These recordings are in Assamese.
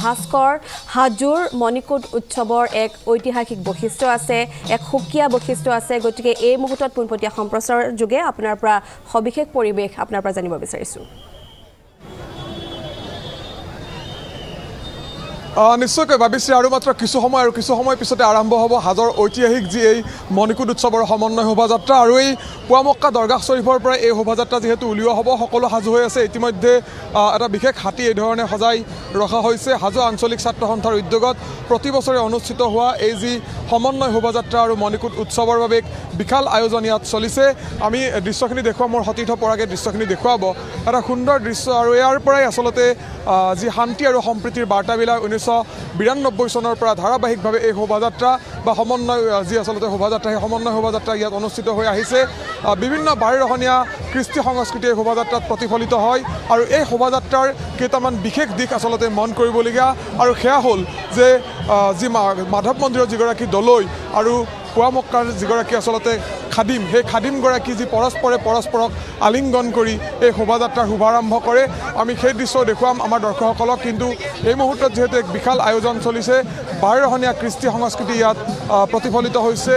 ভাস্কৰ হাজোৰ মণিকূট উৎসৱৰ এক ঐতিহাসিক বৈশিষ্ট্য আছে, এক সুকীয়া বৈশিষ্ট্য আছে। গতিকে এই মুহূৰ্তত পোনপটীয়া সম্প্ৰচাৰ যোগে আপোনাৰ পৰা সবিশেষ পৰিৱেশ আপোনাৰ পৰা জানিব বিচাৰিছোঁ। নিশ্চয়কৈ ভাবিছোঁ আৰু মাত্ৰ কিছু সময় পিছতে আৰম্ভ হ'ব হাজোৰ ঐতিহাসিক যি এই মণিকূট উৎসৱৰ সমন্বয় শোভাযাত্ৰা। আৰু এই পুৱামক্কা দৰগাহ শ্বৰীফৰ পৰা এই শোভাযাত্ৰা যিহেতু উলিওৱা হ'ব, সকলো সাজু হৈ আছে। ইতিমধ্যে এটা বিশেষ হাতী এই ধৰণে সজাই ৰখা হৈছে। হাজো আঞ্চলিক ছাত্ৰ সন্থাৰ উদ্যোগত প্ৰতি বছৰে অনুষ্ঠিত হোৱা এই যি সমন্বয় শোভাযাত্ৰা আৰু মণিকূট উৎসৱৰ বাবে এক বিশাল আয়োজন ইয়াত চলিছে। আমি দৃশ্যখিনি দেখুৱাম, মোৰ সতীৰ্থ পৰাগে দৃশ্যখিনি দেখুৱাব। এটা সুন্দৰ দৃশ্য আৰু ইয়াৰ পৰাই আচলতে যি শান্তি আৰু সম্প্ৰীতিৰ বাৰ্তাবিলাক 1992 চনৰ পৰা ধাৰাবাহিকভাৱে এই শোভাযাত্ৰা বা সমন্বয় যি আচলতে শোভাযাত্ৰা, সেই সমন্বয় শোভাযাত্ৰা ইয়াত অনুষ্ঠিত হৈ আহিছে। বিভিন্ন বাৰেৰহণীয়া কৃষ্টি সংস্কৃতি এই শোভাযাত্ৰাত প্ৰতিফলিত হয়। আৰু এই শোভাযাত্ৰাৰ কেইটামান বিশেষ দিশ আচলতে মন কৰিবলগীয়া, আৰু সেয়া হ'ল যে যি মাধৱ মন্দিৰৰ যিগৰাকী দলৈ আৰু পুৱামক্কাৰ যিগৰাকী আচলতে খাদিম, সেই খাদিমগৰাকী যি পৰস্পৰে পৰস্পৰক আলিংগন কৰি এই শোভাযাত্ৰাৰ শুভাৰম্ভ কৰে। আমি সেই দৃশ্য দেখুৱাম আমাৰ দৰ্শকসকলক। কিন্তু এই মুহূৰ্তত যিহেতু এক বিশাল আয়োজন চলিছে, বাৰেৰহণীয়া কৃষ্টি সংস্কৃতি ইয়াত প্ৰতিফলিত হৈছে।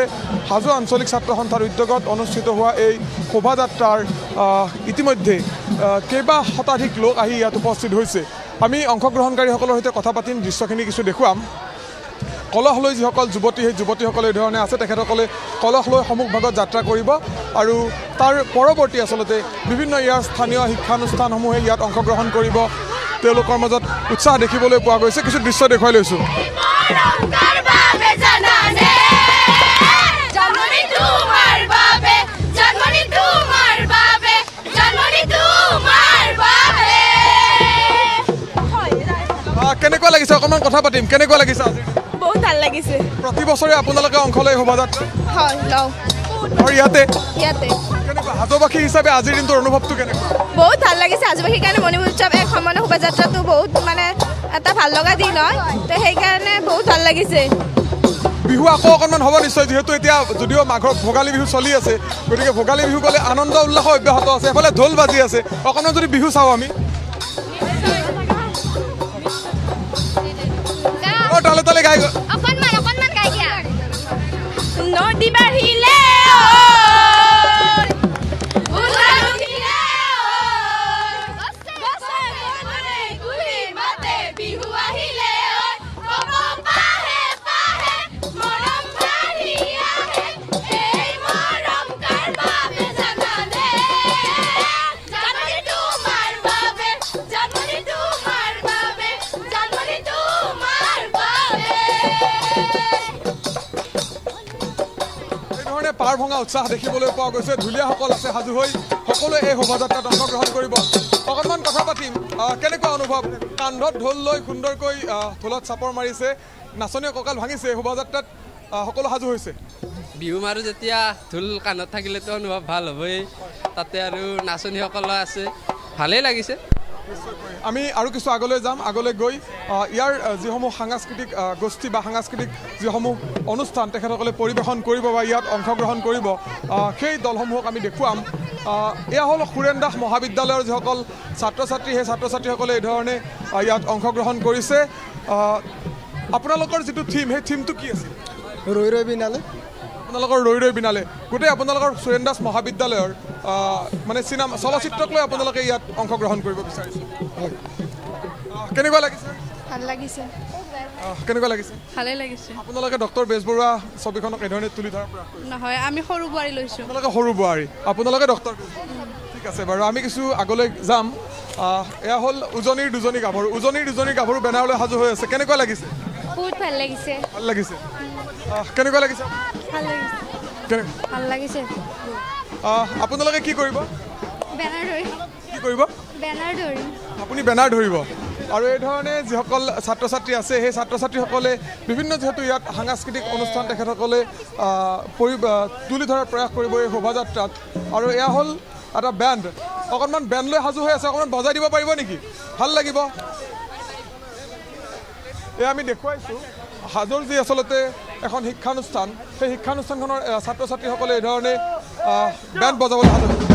হাজো আঞ্চলিক ছাত্ৰ সন্থাৰ উদ্যোগত অনুষ্ঠিত হোৱা এই শোভাযাত্ৰাৰ ইতিমধ্যে কেইবা শতাধিক লোক আহি ইয়াত উপস্থিত হৈছে। আমি অংশগ্ৰহণকাৰীসকলৰ সৈতে কথা পাতিম, দৃশ্যখিনি কিছু দেখুৱাম। কলহ লৈ যিসকল যুৱতী, সেই যুৱতীসকলে এই ধৰণে আছে, তেখেতসকলে কলহ লৈ সন্মুখভাগত যাত্ৰা কৰিব। আৰু তাৰ পৰৱৰ্তী আচলতে বিভিন্ন ইয়াৰ স্থানীয় শিক্ষানুষ্ঠানসমূহে ইয়াত অংশগ্ৰহণ কৰিব। তেওঁলোকৰ মাজত উৎসাহ দেখিবলৈ পোৱা গৈছে। কিছু দৃশ্য দেখুৱাই লৈছোঁ। কেনেকুৱা লাগিছে, অকণমান কথা পাতিম, কেনেকুৱা লাগিছে আজি? বহুত ভাল লাগিছে। প্ৰতি বছৰে আপোনালোকে অংশ লয় শোভাযাত্ৰা? হয়, লওঁ। আৰু ইয়াতে কেনেকুৱা হাজোবাসী হিচাপে আজিৰ দিনটোৰ অনুভৱটো কেনেকুৱা? বহুত ভাল লাগিছে। হাজোবাসীৰ কাৰণে মণিকূট উৎসৱ এক সমন্বয় শোভাযাত্ৰাটো বহুত মানে এটা ভাল লগা দিন হয়, তো সেইকাৰণে বহুত ভাল লাগিছে। বিহু আকৌ অকণমান হ'ব নিশ্চয়, যিহেতু এতিয়া যদিও মাঘৰ ভোগালী বিহু চলি আছে, গতিকে ভোগালী বিহু গ'লে আনন্দ উল্লাস অব্যাহত আছে। এফালে ঢোল বাজি আছে, অকণমান যদি বিহু চাওঁ আমি তালে তালে গাই অকণমান গাই দিয়া। নদী বাঢ়িলে পাৰ ভঙা উৎসাহ দেখিবলৈ পোৱা গৈছে। ঢুলীয়াসকল আছে সাজু হৈ, সকলোৱে এই শোভাযাত্ৰাত অংশগ্ৰহণ কৰিব। অকণমান কথা পাতিম, কেনেকুৱা অনুভৱ? কান্ধত ঢোল লৈ সুন্দৰকৈ ঢোলত চাপৰ মাৰিছে, নাচনীয়ে কঁকাল ভাঙিছে। শোভাযাত্ৰাত সকলো সাজু হৈছে। বিহু মাৰো যেতিয়া ঢোল কাণত থাকিলেতো অনুভৱ ভাল হ'বই, তাতে আৰু নাচনীসকলো আছে, ভালেই লাগিছে। আমি আৰু কিছু আগলৈ যাম। আগলৈ গৈ ইয়াৰ যিসমূহ সাংস্কৃতিক গোষ্ঠী বা সাংস্কৃতিক যিসমূহ অনুষ্ঠান তেখেতসকলে পৰিৱেশন কৰিব বা ইয়াত অংশগ্ৰহণ কৰিব, সেই দলসমূহক আমি দেখুৱাম। এয়া হ'ল সুৰেণ দাস মহাবিদ্যালয়ৰ যিসকল ছাত্ৰ ছাত্ৰী, সেই ছাত্ৰ ছাত্ৰীসকলে এই ধৰণে ইয়াত অংশগ্ৰহণ কৰিছে। আপোনালোকৰ যিটো থিম, সেই থিমটো কি আছিল? ৰৈ ৰৈ বিনালে। আপোনালোকৰ ৰৈ ৰৈ বিনালে। গোটেই আপোনালোকৰ সুৰেণ দাস মহাবিদ্যালয়ৰ মানে চলচ্চিত্ৰক লৈ আপোনালোকে ইয়াত অংশগ্ৰহণ কৰিব বিচাৰিছে। কেনেকুৱা লাগিছে? ভাল লাগিছে। কেনেকুৱা লাগিছে? ভালে লাগিছে। আপোনালোকে ডক্টৰ বেজবৰুৱা ছবিখনক এই ধৰণে তুলি ধৰাৰ প্ৰয়াস কৰিছে? নহয়, আমি সৰু বোৱাৰী লৈছোঁ। আপোনালোকে সৰু বোৱাৰী, আপোনালোকে ডক্টৰ বেজবৰুৱা। ঠিক আছে বাৰু, আমি কিছু আগলৈ যাম। এয়া হ'ল উজনিৰ দুজনী গাভৰু। উজনিৰ দুজনী গাভৰু বেনাৰলৈ সাজু হৈ আছে। কেনেকুৱা লাগিছে? বহুত ভাল লাগিছে। ভাল লাগিছে। কেনেকুৱা লাগিছে? ভাল লাগিছে। ভাল লাগিছে। আপোনালোকে কি কৰিব? বেনাৰ ধৰিম। কি কৰিব? বেনাৰ ধৰিম। আপুনি বেনাৰ ধৰিব। আৰু এই ধৰণে যিসকল ছাত্ৰ ছাত্ৰী আছে, সেই ছাত্ৰ ছাত্ৰীসকলে বিভিন্ন যিহেতু ইয়াত সাংস্কৃতিক অনুষ্ঠান তেখেতসকলে তুলি ধৰাৰ প্ৰয়াস কৰিব এই শোভাযাত্ৰাত। আৰু এয়া হ'ল এটা বেণ্ড, অকণমান বেণ্ড লৈ সাজু হৈ আছে, অকণমান বজাই দিব পাৰিব নেকি? ভাল লাগিব। এয়া আমি দেখুৱাইছোঁ হাজোৰ যি আচলতে এখন শিক্ষানুষ্ঠান, সেই শিক্ষানুষ্ঠানখনৰ ছাত্ৰ ছাত্ৰীসকলে এই ধৰণে বেণ্ড বজাবলৈ সাজু হৈছে।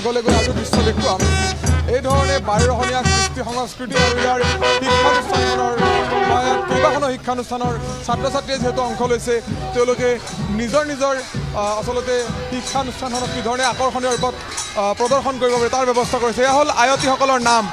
আগলৈ গৈ আৰু দৃশ্য দেখুৱাম এই ধৰণে বাৰেৰহণীয়া কৃষ্টি সংস্কৃতি আৰু ইয়াৰ শিক্ষানুষ্ঠানখনৰ বা ইয়াত কেইবাখনো শিক্ষানুষ্ঠানৰ ছাত্ৰ ছাত্ৰীয়ে যিহেতু অংশ লৈছে তেওঁলোকে নিজৰ নিজৰ আচলতে শিক্ষানুষ্ঠানখনক কি ধৰণে আকৰ্ষণীয় ৰূপত প্ৰদৰ্শন কৰিব পাৰে তাৰ ব্যৱস্থা কৰিছে এয়া হ'ল আয়তীসকলৰ নাম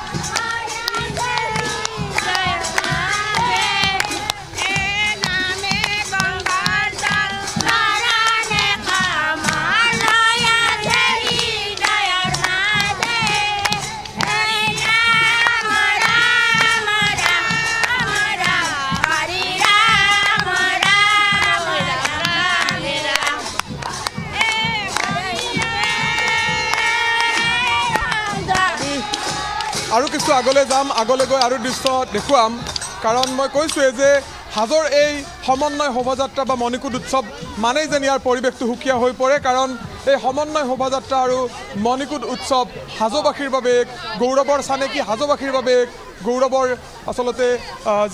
আৰু কিছু আগলৈ যাম আগলৈ গৈ আৰু দৃশ্য দেখুৱাম কাৰণ মই কৈছোঁৱেই যে হাজোৰ এই সমন্বয় শোভাযাত্ৰা বা মণিকূট উৎসৱ মানেই যেন ইয়াৰ পৰিৱেশটো সুকীয়া হৈ পৰে কাৰণ এই সমন্বয় শোভাযাত্ৰা আৰু মণিকূট উৎসৱ হাজোবাসীৰ বাবে এক গৌৰৱৰ চানেকি হাজোবাসীৰ বাবে এক গৌৰৱৰ আচলতে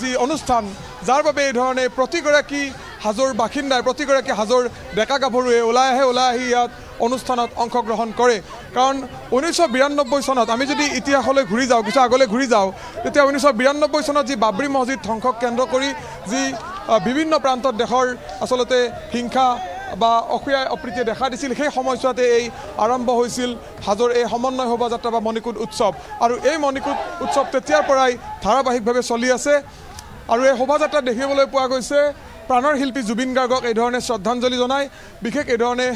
যি অনুষ্ঠান যাৰ বাবে এই ধৰণে প্ৰতিগৰাকী হাজোৰ বাসিন্দাই প্ৰতিগৰাকী হাজোৰ ডেকা গাভৰুৱে ওলাই আহি ইয়াত অনুষ্ঠানত অংশগ্ৰহণ কৰে কাৰণ 1992 চনত আমি যদি ইতিহাসলৈ ঘূৰি যাওঁ কিছু আগলৈ ঘূৰি যাওঁ তেতিয়া 1992 চনত যি বাবৰি মছজিদ ধ্বংসক কেন্দ্ৰ কৰি যি বিভিন্ন প্ৰান্তত দেশৰ আচলতে হিংসা বা অসূয়া অপ্ৰীতিয়ে দেখা দিছিল সেই সময়ছোৱাতে এই আৰম্ভ হৈছিল হাজোৰ এই সমন্বয় শোভাযাত্ৰা বা মণিকূট উৎসৱ আৰু এই মণিকূট উৎসৱ তেতিয়াৰ পৰাই ধাৰাবাহিকভাৱে চলি আছে আৰু এই শোভাযাত্ৰা দেখিবলৈ পোৱা গৈছে প্ৰাণৰ শিল্পী জুবিন গাৰ্গক এই ধৰণে শ্ৰদ্ধাঞ্জলি জনাই বিশেষ এই ধৰণে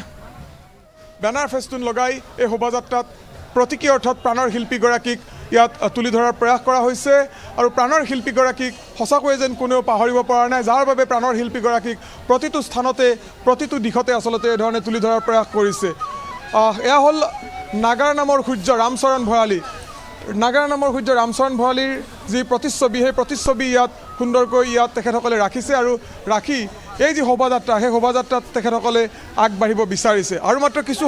বেনাৰ ফেষ্টুন লগাই এই শোভাযাত্ৰাত প্ৰতীকী অৰ্থত প্ৰাণৰ শিল্পীগৰাকীক ইয়াত তুলি ধৰাৰ প্ৰয়াস কৰা হৈছে আৰু প্ৰাণৰ শিল্পীগৰাকীক সঁচাকৈয়ে যেন কোনেও পাহৰিব পৰা নাই যাৰ বাবে প্ৰাণৰ শিল্পীগৰাকীক প্ৰতিটো স্থানতে প্ৰতিটো দিশতে আচলতে এই ধৰণে তুলি ধৰাৰ প্ৰয়াস কৰিছে এয়া হ'ল নাগাৰ নামৰ সূৰ্য ৰামচৰণ ভৰালী নাগাৰ নামৰ সূৰ্য ৰামচৰণ ভৰালীৰ যি প্ৰতিচ্ছবি সেই প্ৰতিচ্ছবি ইয়াত সুন্দৰকৈ ইয়াত তেখেতসকলে ৰাখিছে আৰু ৰাখি এই যি শোভাযাত্ৰা সেই শোভাযাত্ৰাত তেখেতসকলে আগবাঢ়িব বিচাৰিছে আৰু মাত্ৰ কিছু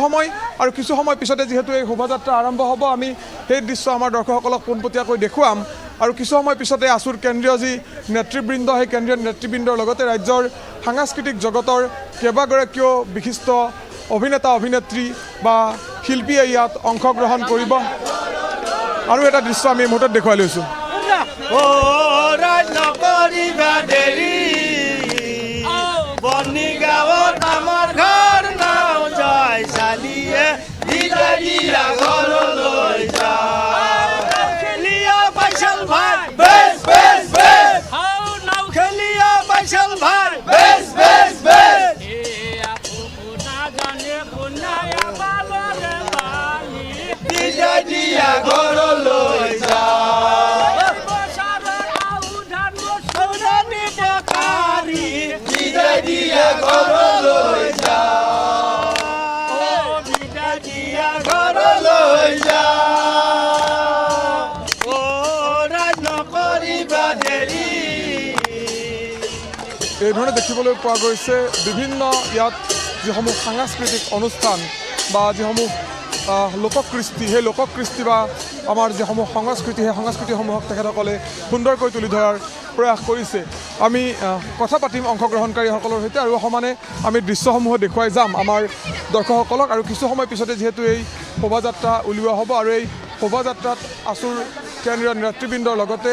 সময় পিছতে যিহেতু এই শোভাযাত্ৰা আৰম্ভ হ'ব আমি সেই দৃশ্য আমাৰ দৰ্শকসকলক পোনপটীয়াকৈ দেখুৱাম আৰু কিছু সময় পিছতে আছুৰ কেন্দ্ৰীয় যি নেতৃবৃন্দ সেই কেন্দ্ৰীয় নেতৃবৃন্দৰ লগতে ৰাজ্যৰ সাংস্কৃতিক জগতৰ কেইবাগৰাকীও বিশিষ্ট অভিনেতা অভিনেত্ৰী বা শিল্পীয়ে ইয়াত অংশগ্ৰহণ কৰিব আৰু এটা দৃশ্য আমি এই মুহূৰ্তত দেখুৱাই লৈছোঁ বনিগাঁৱত আমাৰ ঘৰ নাও যায় চালিয়ে দিয়া ঘৰলৈ যায় খেলিয়া পাইছল ভাই বেছ বেছ বেছ হাও নাও খেলিয়া পাইছল ভাই বেছ বেছ বেছ এয়া কোনা জানে কোনায়া বালৰে বালি দিয়া ঘৰলৈ যায় বছৰৰ আউধান সৌদানি বকাৰী দিয়া ঘৰলৈ যা দিয়া ঘৰলৈ যা ৰাজ নকৰিবা দেৰি এই ধৰণে দেখিবলৈ পোৱা গৈছে বিভিন্ন ইয়াত যিসমূহ সাংস্কৃতিক অনুষ্ঠান বা যিসমূহ লোককৃষ্টি সেই লোককৃষ্টি বা আমাৰ যিসমূহ সংস্কৃতি সেই সংস্কৃতিসমূহক তেখেতসকলে সুন্দৰকৈ তুলি ধৰাৰ প্ৰয়াস কৰিছে আমি কথা পাতিম অংশগ্ৰহণকাৰীসকলৰ সৈতে আৰু সমানে আমি দৃশ্যসমূহ দেখুৱাই যাম আমাৰ দৰ্শকসকলক আৰু কিছু সময় পিছতে যিহেতু এই শোভাযাত্ৰা উলিওৱা হ'ব আৰু এই শোভাযাত্ৰাত আছুৰ কেন্দ্ৰীয় নেতৃবৃন্দৰ লগতে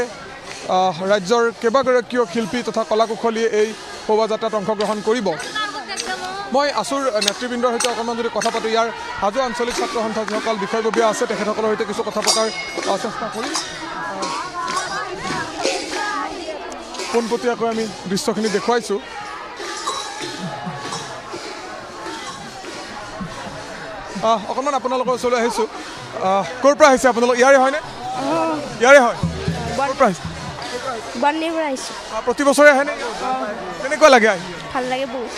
ৰাজ্যৰ কেইবাগৰাকীও শিল্পী তথা কলাকুশলীয়ে এই শোভাযাত্ৰাত অংশগ্ৰহণ কৰিব মই আছুৰ নেতৃবৃন্দৰ সৈতে অকণমান যদি কথা পাতোঁ ইয়াৰ হাজো আঞ্চলিক ছাত্ৰ সন্থা যিসকল বিষয়ববীয়া আছে তেখেতসকলৰ সৈতে কিছু কথা পতাৰ চেষ্টা কৰিম পোনপটীয়াকৈ আমি দৃশ্যখিনি দেখুৱাইছোঁ অকণমান আপোনালোকৰ ওচৰলৈ আহিছোঁ ক'ৰ পৰা আহিছে আপোনালোক ইয়াৰে হয়নে ইয়াৰে হয় ক'ৰ পৰা আহিছে বন্নিৰ পৰা আহিছোঁ প্ৰতি বছৰে আহেনে কেনেকুৱা লাগে আহি ভাল লাগে বহুত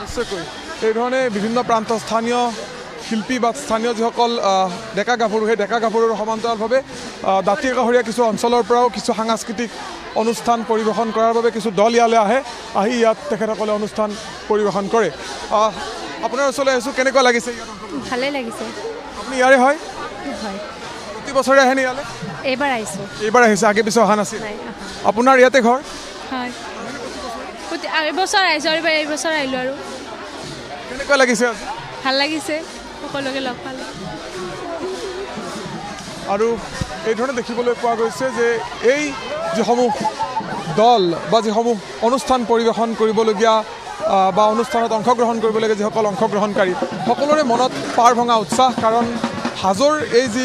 নিশ্চয়কৈ এই ধৰণে বিভিন্ন প্ৰান্ত স্থানীয় শিল্পী বা স্থানীয় যিসকল ডেকা গাভৰু সেই ডেকা গাভৰুৰ সমান্তৰালভাৱে দাঁতি কাষৰীয়া কিছু অঞ্চলৰ পৰাও কিছু সাংস্কৃতিক অনুষ্ঠান পৰিৱেশন কৰাৰ বাবে কিছু দল ইয়ালৈ আহি ইয়াত তেখেতসকলে অনুষ্ঠান পৰিৱেশন কৰে আপোনাৰ ওচৰলৈ আহিছোঁ কেনেকুৱা লাগিছে ভালেই লাগিছে আপুনি ইয়াৰে হয় হয় প্ৰতি বছৰে আহেনে ইয়ালৈ এইবাৰ আহিছোঁ এইবাৰ আহিছে আগে পিছে অহা নাছিল আপোনাৰ ইয়াতে ঘৰ হয় এইবছৰ আহিছোঁ আৰু এইবছৰ আহিলোঁ আৰু কেনেকুৱা লাগিছে ভাল লাগিছে সকলোকে লগ পালোঁ। আৰু এই ধৰণে দেখিবলৈ পোৱা গৈছে যে এই যিসমূহ দল বা যিসমূহ অনুষ্ঠান পৰিৱেশন কৰিবলগীয়া বা অনুষ্ঠানত অংশগ্ৰহণ কৰিবলগীয়া যিসকল অংশগ্ৰহণকাৰী সকলোৰে মনত পাৰ ভঙা উৎসাহ, কাৰণ হাজোৰ এই যি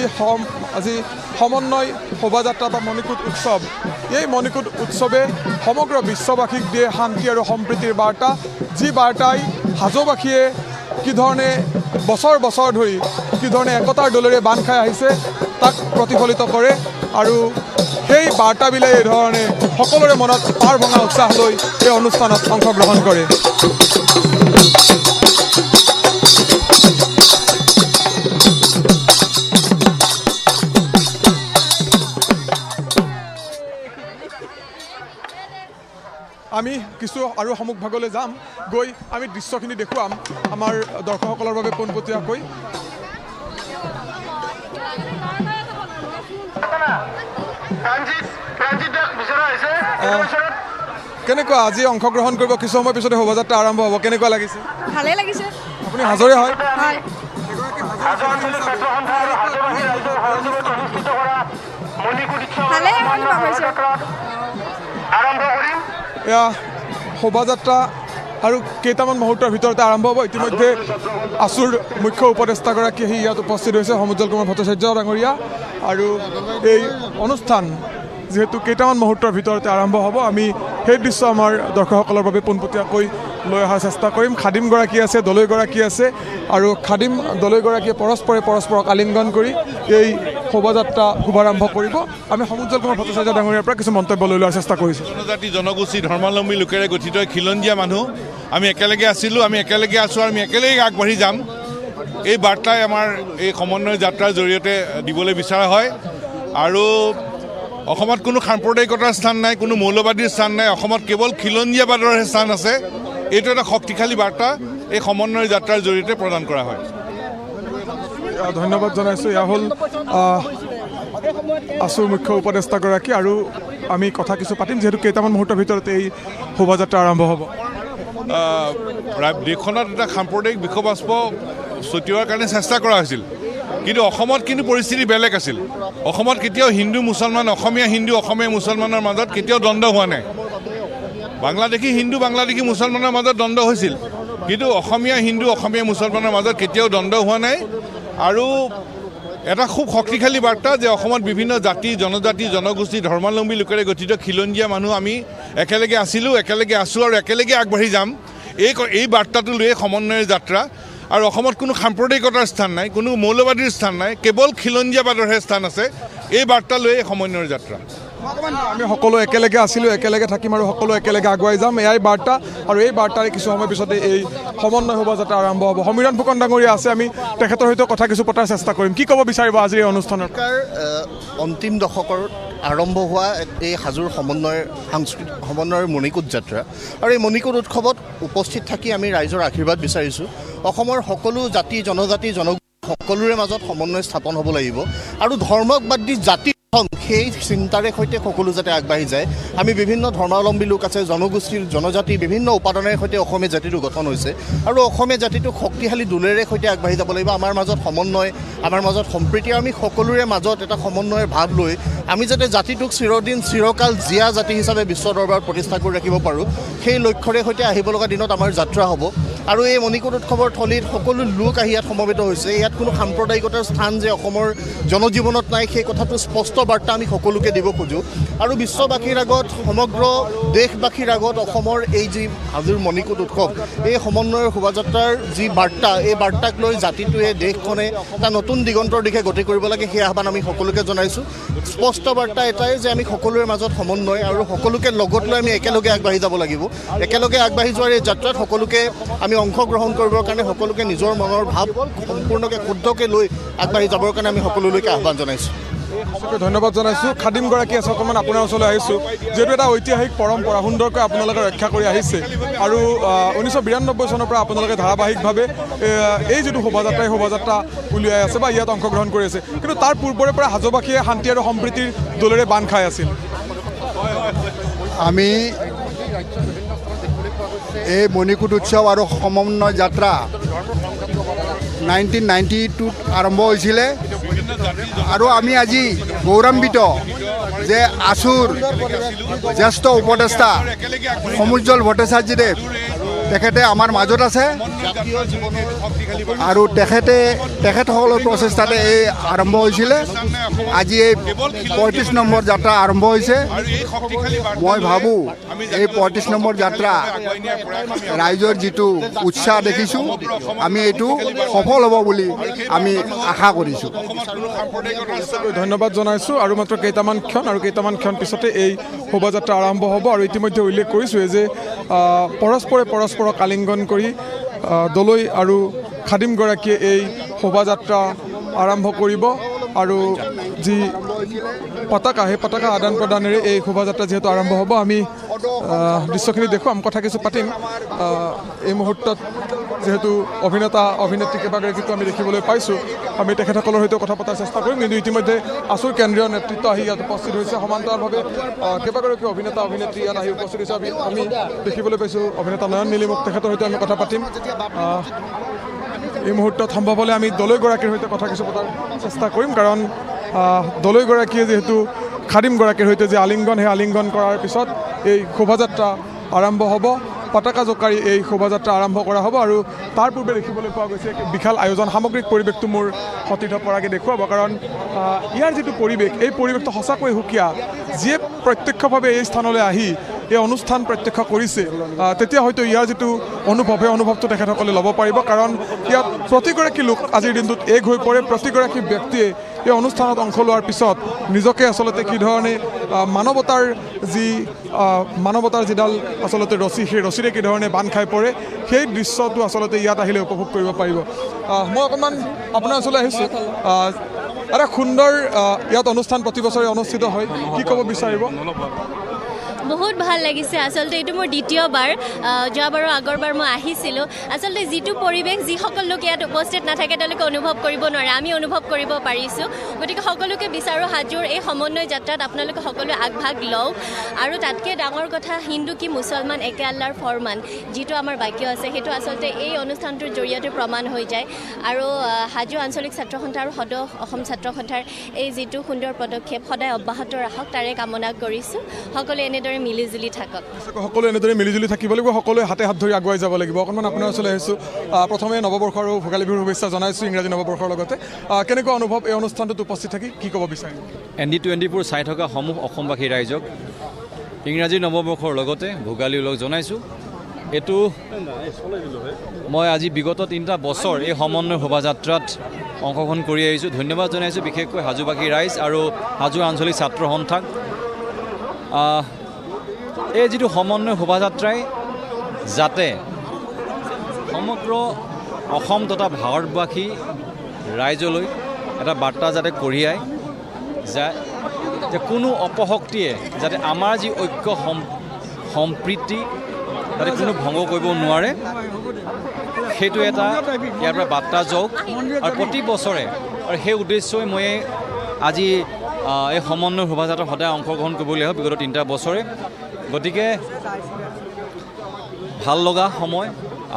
আজি সমন্বয় শোভাযাত্ৰা বা মণিকূট উৎসৱ, এই মণিকূট উৎসৱে সমগ্ৰ বিশ্ববাসীক দিয়ে শান্তি আৰু সম্প্ৰীতিৰ বাৰ্তা, যি বাৰ্তাই হাজোবাসীয়ে কি ধৰণে বছৰ বছৰ ধৰি কি ধৰণে একতাৰ দলেৰে বান্ধ খাই আহিছে তাক প্ৰতিফলিত কৰে। আৰু সেই বাৰ্তাবিলাই এই ধৰণে সকলোৰে মনত পাৰ ভঙা উৎসাহ লৈ এই অনুষ্ঠানত অংশগ্ৰহণ কৰে। আমি কিছু আৰু সন্মুখভাগলৈ যাম, গৈ আমি দৃশ্যখিনি দেখুৱাম আমাৰ দৰ্শকসকলৰ বাবে পোনপটীয়াকৈ। কেনেকুৱা আজি অংশগ্ৰহণ কৰিব, কিছু সময় পিছতে শোভাযাত্ৰা আৰম্ভ হ'ব, কেনেকুৱা লাগিছে? ভালেই লাগিছে। আপুনি হাজোৰে হয়? হয়। ভালেই অনুভৱ হৈছে। এয়া শোভাযাত্ৰা আৰু কেইটামান মুহূৰ্তৰ ভিতৰতে আৰম্ভ হ'ব। ইতিমধ্যে আছুৰ মুখ্য উপদেষ্টাগৰাকী আহি ইয়াত উপস্থিত হৈছে, সমুজ্জ্বল কুমাৰ ভট্টাচাৰ্য ডাঙৰীয়া। আৰু এই অনুষ্ঠান যিহেতু কেইটামান মুহূৰ্তৰ ভিতৰতে আৰম্ভ হ'ব, আমি সেই দৃশ্য আমাৰ দৰ্শকসকলৰ বাবে পোনপটীয়াকৈ লৈ অহাৰ চেষ্টা কৰিম। খাদিমগৰাকী আছে, দলৈগৰাকী আছে, আৰু খাদিম দলৈগৰাকীয়ে পৰস্পৰক আলিংগন কৰি এই শোভাযাত্ৰা শুভাৰম্ভ কৰিব। আমি সমুজ্জ্বল কুমাৰ ভট্টাচাৰ্য ডাঙৰীয়াৰ পৰা কিছু মন্তব্য লৈ লোৱাৰ চেষ্টা কৰিছোঁ। জনজাতি জনগোষ্ঠী ধৰ্মাৱলম্বী লোকেৰে গঠিত খিলঞ্জীয়া মানুহ আমি একেলগে আছিলোঁ, আমি একেলগে আছোঁ, আৰু আমি একেলগে আগবাঢ়ি যাম। এই বাৰ্তাই আমাৰ এই সমন্বয় যাত্ৰাৰ জৰিয়তে দিবলৈ বিচৰা হয়। আৰু অসমত কোনো সাম্প্ৰদায়িকতাৰ স্থান নাই, কোনো মৌলবাদীৰ স্থান নাই, অসমত কেৱল খিলঞ্জীয়াবাদৰহে স্থান আছে। এইটো এটা শক্তিশালী বাৰ্তা এই সমন্বয় যাত্ৰাৰ জৰিয়তে প্ৰদান কৰা হয়। ধন্যবাদ জনাইছোঁ। এয়া হ'ল আছুৰ মুখ্য উপদেষ্টাগৰাকী, আৰু আমি কথা কিছু পাতিম যিহেতু কেইটামান মুহূৰ্তৰ ভিতৰতে এই শোভাযাত্ৰা আৰম্ভ হ'ব। দেশখনত এটা সাম্প্ৰদায়িক বিষবাষ্প ছটিওৱাৰ কাৰণে চেষ্টা কৰা হৈছিল, কিন্তু অসমত কিন্তু পৰিস্থিতি বেলেগ আছিল। অসমত কেতিয়াও হিন্দু মুছলমান, অসমীয়া হিন্দু, অসমীয়া মুছলমানৰ মাজত কেতিয়াও দ্বন্দ্ব হোৱা নাই। বাংলাদেশী হিন্দু, বাংলাদেশী মুছলমানৰ মাজত দ্বন্দ্ব হৈছিল, কিন্তু অসমীয়া হিন্দু, অসমীয়া মুছলমানৰ মাজত কেতিয়াও দ্বন্দ্ব হোৱা নাই। আৰু এটা খুব শক্তিশালী বাৰ্তা যে অসমত বিভিন্ন জাতি জনজাতি জনগোষ্ঠী ধৰ্মাৱলম্বী লোকেৰে গঠিত খিলঞ্জীয়া মানুহ আমি একেলগে আছিলোঁ, একেলগে আছোঁ, আৰু একেলগে আগবাঢ়ি যাম। এই বাৰ্তাটো লৈ সমন্বয়ৰ যাত্ৰা। আৰু অসমত কোনো সাম্প্ৰদায়িকতাৰ স্থান নাই, কোনো মৌলবাদীৰ স্থান নাই, কেৱল খিলঞ্জীয়াবাদৰহে স্থান আছে। এই বাৰ্তা লৈ সমন্বয়ৰ যাত্ৰা। আমি সকলো একেলগে আছিলোঁ, একেলগে থাকিম, আৰু সকলো একেলগে আগুৱাই যাম, এয়াই বাৰ্তা। আৰু এই বাৰ্তাৰে কিছু সময় পিছতে এই সমন্বয় শোভাযাত্ৰা আৰম্ভ হ'ব। সমীৰণ ফুকন ডাঙৰীয়া আছে, আমি তেখেতৰ সৈতে কথা কিছু পতাৰ চেষ্টা কৰিম। কি ক'ব বিচাৰিব আজিৰ এই অনুষ্ঠানত? অন্তিম দশকৰ আৰম্ভ হোৱা এই হাজোৰ সমন্বয়ৰ মণিকূট যাত্ৰা, আৰু এই মণিকূট উৎসৱত উপস্থিত থাকি আমি ৰাইজৰ আশীৰ্বাদ বিচাৰিছোঁ। অসমৰ সকলো জাতি জনজাতি সকলোৰে মাজত সমন্বয় স্থাপন হ'ব লাগিব, আৰু ধৰ্মক বাদ দি জাতি সেই চিন্তাৰে সৈতে সকলো যাতে আগবাঢ়ি যায়। আমি বিভিন্ন ধৰ্মাৱলম্বী লোক আছে, জনগোষ্ঠীৰ জনজাতি বিভিন্ন উপাদানেৰে সৈতে অসমীয়া জাতিটো গঠন হৈছে, আৰু অসমীয়া জাতিটোক শক্তিশালী দোলেৰে সৈতে আগবাঢ়ি যাব লাগিব। আমাৰ মাজত সমন্বয়, আমাৰ মাজত সম্প্ৰীতি, আমি সকলোৰে মাজত এটা সমন্বয়ৰ ভাৱ লৈ আমি যাতে জাতিটোক চিৰদিন চিৰকাল জীয়া জাতি হিচাপে বিশ্ব দৰবাৰত প্ৰতিষ্ঠা কৰি ৰাখিব পাৰোঁ, সেই লক্ষ্যৰে সৈতে আহিব লগা দিনত আমাৰ যাত্ৰা হ'ব। আৰু এই মণিকূট উৎসৱৰ থলীত সকলো লোক আহি ইয়াত সমবেত হৈছে। ইয়াত কোনো সাম্প্ৰদায়িকতাৰ স্থান যে অসমৰ জনজীৱনত নাই, সেই কথাটো স্পষ্ট বাৰ্তা আমি সকলোকে দিব খোজোঁ। আৰু বিশ্ববাসীৰ আগত, সমগ্ৰ দেশবাসীৰ আগত অসমৰ এই যি হাজোৰ মণিকূট উৎসৱ, এই সমন্বয়ৰ শোভাযাত্ৰাৰ যি বাৰ্তা, এই বাৰ্তাক লৈ জাতিটোৱে দেশখনে এটা নতুন দিগন্তৰ দিশে গতি কৰিব লাগে, সেই আহ্বান আমি সকলোকে জনাইছোঁ। স্পষ্ট বাৰ্তা এটাই যে আমি সকলোৰে মাজত সমন্বয়, আৰু সকলোকে লগত লৈ আমি একেলগে আগবাঢ়ি যাব লাগিব। একেলগে আগবাঢ়ি যোৱাৰ এই যাত্ৰাত সকলোকে আমি অংশগ্ৰহণ কৰিবৰ কাৰণে, সকলোকে নিজৰ মনৰ ভাৱ সম্পূৰ্ণকৈ শুদ্ধকৈ লৈ আগবাঢ়ি যাবৰ কাৰণে আমি সকলোলৈকে আহ্বান জনাইছোঁ। ধন্যবাদ জনাইছোঁ। খাদিমগৰাকী আছে, অকণমান আপোনাৰ ওচৰলৈ আহিছোঁ। যিহেতু এটা ঐতিহাসিক পৰম্পৰা সুন্দৰকৈ আপোনালোকে ৰক্ষা কৰি আহিছে, আৰু 1992 চনৰ পৰা আপোনালোকে ধাৰাবাহিকভাৱে এই যিটো শোভাযাত্ৰা, এই শোভাযাত্ৰা উলিয়াই আছে বা ইয়াত অংশগ্ৰহণ কৰি আছে, কিন্তু তাৰ পূৰ্বৰে পৰা হাজোবাসীয়ে শান্তি আৰু সম্প্ৰীতিৰ দোলেৰে বান্ধ খাই আছিল। আমি এই মণিকূট উৎসৱ আৰু সমন্বয় যাত্ৰা 1992 আৰম্ভ হৈছিলে আৰু আমি আজি গৌৰৱান্বিত যে আছুৰ জ্যেষ্ঠ উপদেষ্টা সমুজ্জ্বল ভট্টাচাৰ্যদেৱ তেখেতে আমাৰ মাজত আছে আৰু তেখেতসকলৰ প্ৰচেষ্টাতে এই আৰম্ভ হৈছিলে আজি এই 35 নম্বৰ যাত্ৰা আৰম্ভ হৈছে মই ভাবোঁ এই 35 নম্বৰ যাত্ৰা ৰাইজৰ যিটো উৎসাহ দেখিছোঁ আমি এইটো সফল হ'ব বুলি আমি আশা কৰিছোঁ ধন্যবাদ জনাইছোঁ আৰু মাত্ৰ কেইটামান ক্ষণ পিছতে এই শোভাযাত্ৰা আৰম্ভ হ'ব আৰু ইতিমধ্যে উল্লেখ কৰিছোঁৱে যে পৰস্পৰক আলিংগন কৰি দলৈ আৰু খাদিমগৰাকীয়ে এই শোভাযাত্ৰা আৰম্ভ কৰিব আৰু যি পতাকা সেই পতাকা আদান প্ৰদানেৰে এই শোভাযাত্ৰা যিহেতু আৰম্ভ হ'ব আমি দৃশ্যখিনি দেখুৱাম কথা কিছু পাতিম এই মুহূৰ্তত যেহেতু অভিনেত্ৰী কেইবাগৰাকীকো আমি দেখিবলৈ পাইছোঁ আমি তেখেতসকলৰ সৈতে কথা পতাৰ চেষ্টা কৰিম কিন্তু ইতিমধ্যে আছুৰ কেন্দ্ৰীয় নেতৃত্ব আহি ইয়াত উপস্থিত হৈছে সমান্তৰালভাৱে কেইবাগৰাকী অভিনেত্ৰী ইয়াত আহি উপস্থিত হৈছে আমি দেখিবলৈ পাইছোঁ অভিনেতা নয়ন নিলিমুখ তেখেতৰ সৈতে আমি কথা পাতিম এই মুহূৰ্তত সম্ভৱ হ'লে আমি দলৈগৰাকীৰ সৈতে কথা কিছু পতাৰ চেষ্টা কৰিম কাৰণ দলৈগৰাকীয়ে যিহেতু খাদিমগৰাকীৰ সৈতে যে আলিংগন সেই আলিংগন কৰাৰ পিছত এই শোভাযাত্ৰা আৰম্ভ হ'ব পতাকা জোকাৰি এই শোভাযাত্ৰা আৰম্ভ কৰা হ'ব আৰু তাৰ পূৰ্বে দেখিবলৈ পোৱা গৈছে বিশাল আয়োজন সামগ্ৰিক পৰিৱেশটো মোৰ সতীৰ্থ পৰাগে দেখুৱাব কাৰণ ইয়াৰ যিটো পৰিৱেশ এই পৰিৱেশটো সঁচাকৈ সুকীয়া যিয়ে প্ৰত্যক্ষভাৱে এই স্থানলৈ আহি এই অনুষ্ঠান প্ৰত্যক্ষ কৰিছে তেতিয়া হয়তো ইয়াৰ যিটো অনুভৱ সেই অনুভৱটো তেখেতসকলে ল'ব পাৰিব কাৰণ ইয়াত প্ৰতিগৰাকী লোক আজিৰ দিনটোত এক হৈ পৰে প্ৰতিগৰাকী ব্যক্তিয়ে এই অনুষ্ঠানত অংশ লোৱাৰ পিছত নিজকে আচলতে কি ধৰণে মানৱতাৰ যিডাল আচলতে ৰছী সেই ৰছীৰে কি ধৰণে বান্ধ খাই পৰে সেই দৃশ্যটো আচলতে ইয়াত আহিলে উপভোগ কৰিব পাৰিব মই অকণমান আপোনাৰ ওচৰলৈ আহিছোঁ এটা সুন্দৰ ইয়াত অনুষ্ঠান প্ৰতি বছৰে অনুষ্ঠিত হয় কি ক'ব বিচাৰিব বহুত ভাল লাগিছে আচলতে এইটো মোৰ দ্বিতীয়বাৰ যোৱাবাৰৰ আগৰবাৰ মই আহিছিলোঁ আচলতে যিটো পৰিৱেশ যিসকল লোক ইয়াত উপস্থিত নাথাকে তেওঁলোকে অনুভৱ কৰিব নোৱাৰে আমি অনুভৱ কৰিব পাৰিছোঁ গতিকে সকলোকে বিচাৰোঁ হাজোৰ এই সমন্বয় যাত্ৰাত আপোনালোকে সকলোৱে আগভাগ লওক আৰু তাতকৈ ডাঙৰ কথা হিন্দু কি মুছলমান একে আল্লাৰ ফৰমান যিটো আমাৰ বাক্য আছে সেইটো আচলতে এই অনুষ্ঠানটোৰ জৰিয়তে প্ৰমাণ হৈ যায় আৰু হাজো আঞ্চলিক ছাত্ৰ সন্থা আৰু সদৌ অসম ছাত্ৰ সন্থাৰ এই যিটো সুন্দৰ পদক্ষেপ সদায় অব্যাহত ৰাখক তাৰে কামনা কৰিছোঁ সকলোৱে এনেদৰে মিলিজুলি থাকক সকলোৱে এনেদৰে মিলিজুলি থাকিব লাগিব সকলোৱে হাতে হাত ধৰি আগুৱাই যাব লাগিব অকণমান আপোনাৰ ওচৰলৈ আহিছোঁ প্ৰথমে নৱবৰ্ষ আৰু ভোগালী বিহুৰ শুভেচ্ছা জনাইছোঁ ইংৰাজী নৱবৰ্ষৰ লগতে কেনেকুৱা অনুভৱ এই অনুষ্ঠানটোত উপস্থিত থাকি কি ক'ব বিচাৰিম ND24 চাই থকা সমূহ অসমবাসী ৰাইজক ইংৰাজী নৱবৰ্ষৰ লগতে ভোগালী ওলগ জনাইছোঁ এইটো মই আজি বিগত 3টা বছৰ এই সমন্বয় শোভাযাত্ৰাত অংশগ্ৰহণ কৰি আহিছোঁ ধন্যবাদ জনাইছোঁ বিশেষকৈ হাজোবাসী ৰাইজ আৰু হাজো আঞ্চলিক ছাত্ৰ সন্থাক এই যিটো সমন্বয় শোভাযাত্ৰাই যাতে সমগ্ৰ অসম তথা ভাৰতবাসী ৰাইজলৈ এটা বাৰ্তা যাতে কঢ়িয়ায় যায় যে কোনো অপশক্তিয়ে যাতে আমাৰ যি ঐক্য সম্প্ৰীতি যাতে কোনো ভংগ কৰিব নোৱাৰে সেইটো এটা ইয়াৰ পৰা বাৰ্তা যাওক আৰু প্ৰতি বছৰে আৰু সেই উদ্দেশ্যই মই আজি এই সমন্বয় শোভাযাত্ৰা সদায় অংশগ্ৰহণ কৰিবলৈ হয় বিগত 3টা বছৰে গতিকে ভাল লগা সময়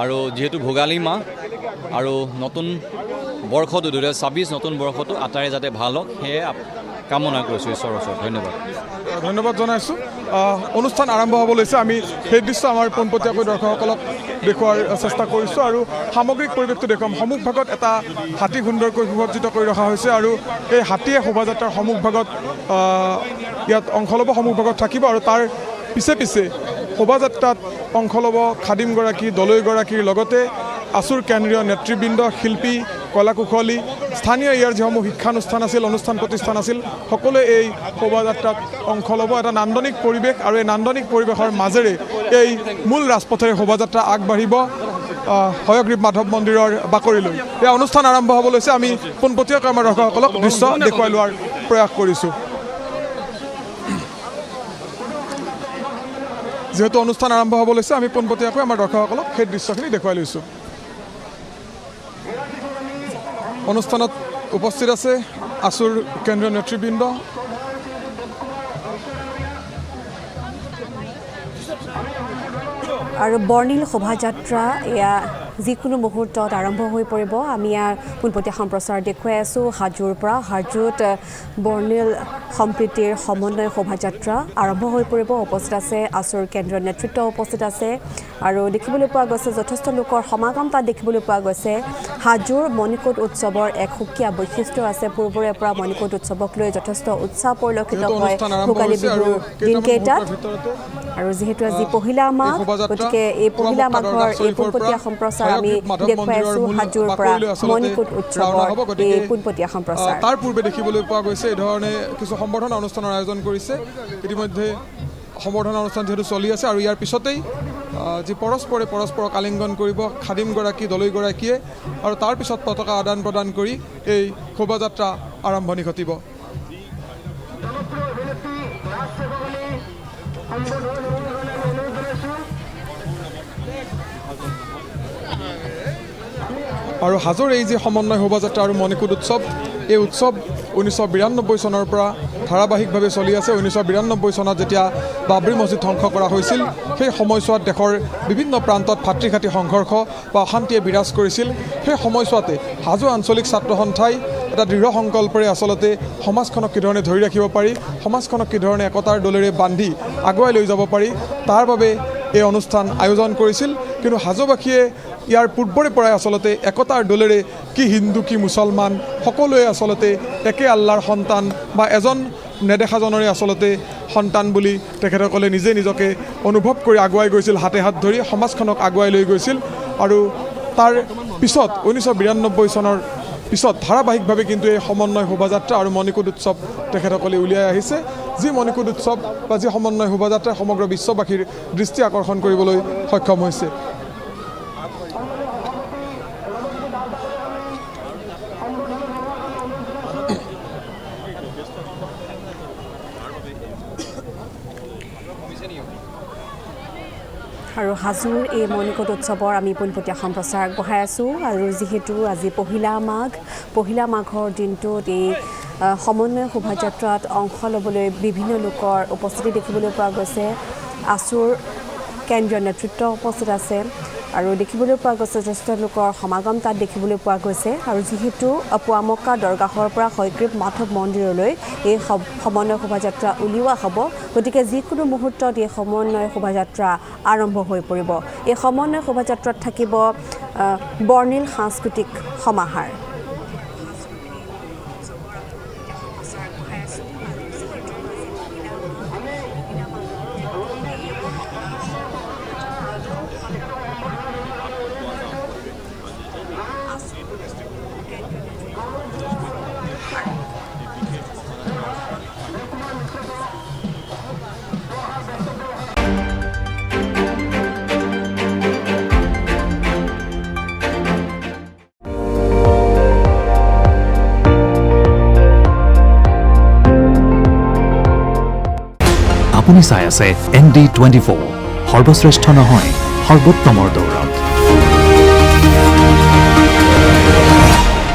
আৰু যিহেতু ভোগালী মাহ আৰু নতুন বৰ্ষটো 2026 নতুন বৰ্ষটো আটাইৰে যাতে ভাল হওক সেয়ে কামনা কৰিছোঁ ঈশ্বৰৰ ওচৰত ধন্যবাদ জনাইছোঁ অনুষ্ঠান আৰম্ভ হ'ব লৈছে আমি সেই দৃশ্য আমাৰ পোনপটীয়াকৈ দৰ্শকসকলক দেখুওৱাৰ চেষ্টা কৰিছোঁ আৰু সামগ্ৰিক পৰিৱেশটো দেখুৱাম সন্মুখভাগত এটা হাতী সুন্দৰকৈ সুসজ্জিত কৰি ৰখা হৈছে আৰু এই হাতীয়ে শোভাযাত্ৰাৰ সন্মুখভাগত ইয়াত অংশ ল'ব সন্মুখভাগত থাকিব আৰু তাৰ পিছে পিছে শোভাযাত্ৰাত অংশ ল'ব খাদিমগৰাকী দলৈগৰাকীৰ লগতে আছুৰ কেন্দ্ৰীয় নেতৃবৃন্দ শিল্পী কলা কুশলী স্থানীয় ইয়াৰ যিসমূহ শিক্ষানুষ্ঠান আছিল অনুষ্ঠান প্ৰতিষ্ঠান আছিল সকলোৱে এই শোভাযাত্ৰাত অংশ ল'ব এটা নান্দনিক পৰিৱেশ আৰু এই নান্দনিক পৰিৱেশৰ মাজেৰে এই মূল ৰাজপথেৰে শোভাযাত্ৰা আগবাঢ়িব হয়গ্ৰীৱ মাধৱ মন্দিৰৰ বাকৰিলৈ এই অনুষ্ঠান আৰম্ভ হ'ব লৈছে আমি পোনপটীয়াকৈ আমাৰ দৰ্শকসকলক দৃশ্য দেখুৱাই লোৱাৰ প্ৰয়াস কৰিছোঁ যেহেতু অনুষ্ঠান আৰম্ভ হ'ব লৈছে আমি পোনপটীয়াকৈ আমাৰ দৰ্শকসকলক সেই দৃশ্যখিনি দেখুৱাই লৈছোঁ অনুষ্ঠানত উপস্থিত আছে আছুৰ কেন্দ্ৰীয় নেতৃবৃন্দ আৰু বৰ্ণিল শোভাযাত্ৰা এয়া যিকোনো মুহূৰ্তত আৰম্ভ হৈ পৰিব। আমি ইয়াৰ পোনপটীয়া সম্প্ৰচাৰ দেখুৱাই আছোঁ হাজোৰ পৰা। হাজোত বৰ্ণিল সম্প্ৰীতিৰ সমন্বয় শোভাযাত্ৰা আৰম্ভ হৈ পৰিব। উপস্থিত আছে আছুৰ কেন্দ্ৰীয় নেতৃত্ব উপস্থিত আছে আৰু দেখিবলৈ পোৱা গৈছে যথেষ্ট লোকৰ সমাগম তাত দেখিবলৈ পোৱা গৈছে। হাজোৰ মণিকূট উৎসৱৰ এক সুকীয়া বৈশিষ্ট্য আছে। পূৰ্বৰে পৰা মণিকূট উৎসৱক লৈ যথেষ্ট উৎসাহ পৰিলক্ষিত হয় ভোগালী বিহুৰ দিনকেইটাত। আৰু যিহেতু আজি পহিলা মাঘ, গতিকে এই পহিলা মাঘৰ এই পোনপটীয়া সম্প্ৰচাৰ আমি দেখুৱাই আছোঁ হাজোৰ পৰা মণিকূট উৎসৱৰ এই পোনপটীয়া সম্প্ৰচাৰ। তাৰ পূৰ্বে দেখিবলৈ পোৱা গৈছে এই ধৰণে কিছু সম্বৰ্ধনা অনুষ্ঠানৰ আয়োজন কৰিছে। ইতিমধ্যে সম্বৰ্ধনা অনুষ্ঠান যিহেতু চলি আছে আৰু ইয়াৰ পিছতেই যি পৰস্পৰক আলিংগন কৰিব খাদিমগৰাকী দলৈগৰাকীয়ে আৰু তাৰ পিছত পতাকা আদান প্ৰদান কৰি এই শোভাযাত্ৰা আৰম্ভণি ঘটিব। আৰু হাজোৰ এই যি সমন্বয় শোভাযাত্ৰা আৰু মণিকূট উৎসৱ, এই উৎসৱ 1992 চনৰ পৰা ধাৰাবাহিকভাৱে চলি আছে। 1992 চনত যেতিয়া বাবৰি মছজিদ ধ্বংস কৰা হৈছিল, সেই সময়ছোৱাত দেশৰ বিভিন্ন প্ৰান্তত ভাতৃঘাতী সংঘৰ্ষ বা অশান্তিয়ে বিৰাজ কৰিছিল। সেই সময়ছোৱাতে হাজো আঞ্চলিক ছাত্ৰ সন্থাই এটা দৃঢ় সংকল্পৰে আচলতে সমাজখনক কিধৰণে ধৰি ৰাখিব পাৰি, সমাজখনক কিধৰণে একতাৰ ডোলেৰে বান্ধি আগুৱাই লৈ যাব পাৰি, তাৰ বাবে এই অনুষ্ঠান আয়োজন কৰিছিল। কিন্তু হাজোবাসীয়ে ইয়াৰ পূৰ্বৰে পৰাই আচলতে একতাৰ ডোলেৰে কি হিন্দু কি মুছলমান সকলোৱে আচলতে একে আল্লাৰ সন্তান বা এজন নেদেখাজনৰে আচলতে সন্তান বুলি তেখেতসকলে নিজে নিজকে অনুভৱ কৰি আগুৱাই গৈছিল, হাতে হাত ধৰি সমাজখনক আগুৱাই লৈ গৈছিল। আৰু তাৰ পিছত 1992 চনৰ পিছত ধাৰাবাহিকভাৱে কিন্তু এই সমন্বয় শোভাযাত্ৰা আৰু মণিকূট উৎসৱ তেখেতসকলে উলিয়াই আহিছে। যি মণিকূট উৎসৱ বা যি সমন্বয় শোভাযাত্ৰাই সমগ্ৰ বিশ্ববাসীৰ দৃষ্টি আকৰ্ষণ কৰিবলৈ সক্ষম হৈছে। আৰু হাজোৰ এই মণিকূট উৎসৱৰ আমি পোনপটীয়া সম্প্ৰচাৰ আগবঢ়াই আছোঁ। আৰু যিহেতু আজি পহিলা মাঘৰ দিনটোত এই সমন্বয় শোভাযাত্ৰাত অংশ ল'বলৈ বিভিন্ন লোকৰ উপস্থিতি দেখিবলৈ পোৱা গৈছে। আছুৰ কেন্দ্ৰীয় নেতৃত্ব উপস্থিত আছে আৰু দেখিবলৈ পোৱা গৈছে যথেষ্ট লোকৰ সমাগম তাত দেখিবলৈ পোৱা গৈছে। আৰু যিহেতু পুৱামক্কা দৰগাহৰ পৰা হয়গ্ৰীৱ মাধৱ মন্দিৰলৈ এই সমন্বয় শোভাযাত্ৰা উলিওৱা হ'ব, গতিকে যিকোনো মুহূৰ্তত এই সমন্বয় শোভাযাত্ৰা আৰম্ভ হৈ পৰিব। এই সমন্বয় শোভাযাত্ৰাত থাকিব বৰ্ণিল সাংস্কৃতিক সমাহাৰ। আপুনি চাই আছে ND24, সৰ্বশ্ৰেষ্ঠ নহয় সৰ্বোত্তমৰ দৌৰ।